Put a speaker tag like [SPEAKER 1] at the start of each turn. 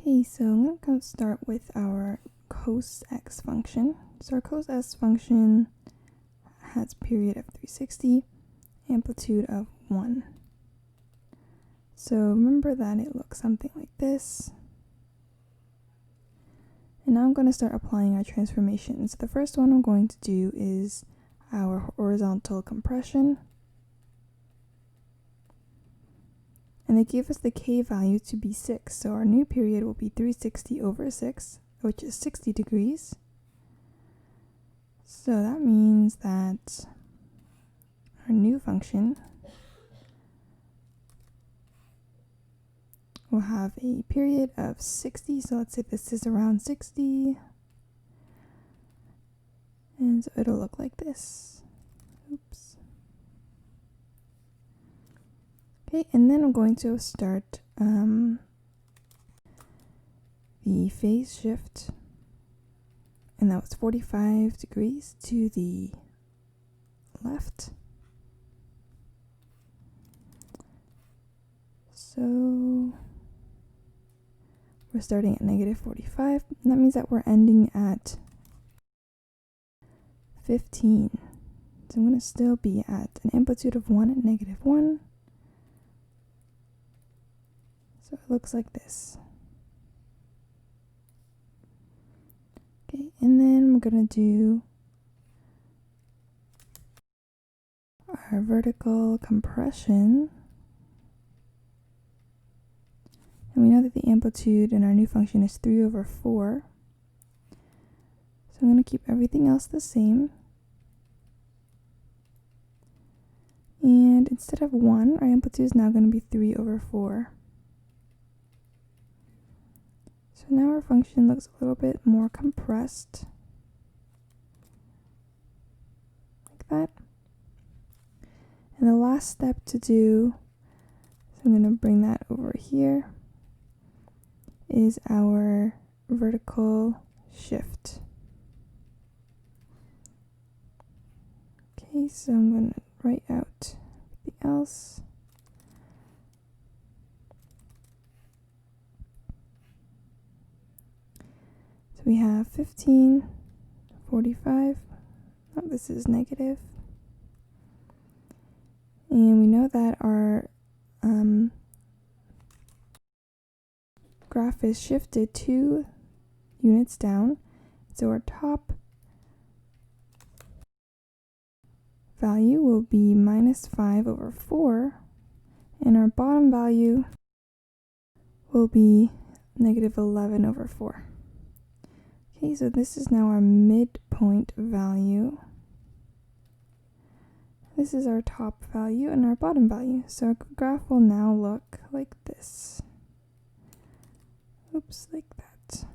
[SPEAKER 1] Okay, so I'm going to start with our cos x function. So our cos x function has period of 360, amplitude of 1. So remember that it looks something like this. And now I'm going to start applying our transformations. The first one I'm going to do is our horizontal compression. And they gave us the k value to be 6, so our new period will be 360 over 6, which is 60 degrees. So that means that our new function will have a period of 60, so let's say this is around 60, and so it'll look like this. Oops. Okay, and then I'm going to start the phase shift, and that was 45 degrees to the left. So we're starting at negative 45, and that means that we're ending at 15. So I'm going to still be at an amplitude of 1 and negative 1. So it looks like this. Okay, and then we're going to do our vertical compression. And we know that the amplitude in our new function is 3 over 4. So I'm going to keep everything else the same. And instead of 1, our amplitude is now going to be 3 over 4. So now our function looks a little bit more compressed, like that. And the last step to do, so I'm going to bring that over here, is our vertical shift. Okay, so I'm going to write out everything else. So we have 15, 45, oh, this is negative. And we know that our graph is shifted 2 units down. So our top value will be minus 5 over 4. And our bottom value will be negative 11 over 4. Okay, so this is now our midpoint value. This is our top value and our bottom value. So our graph will now look like this. Oops, like that.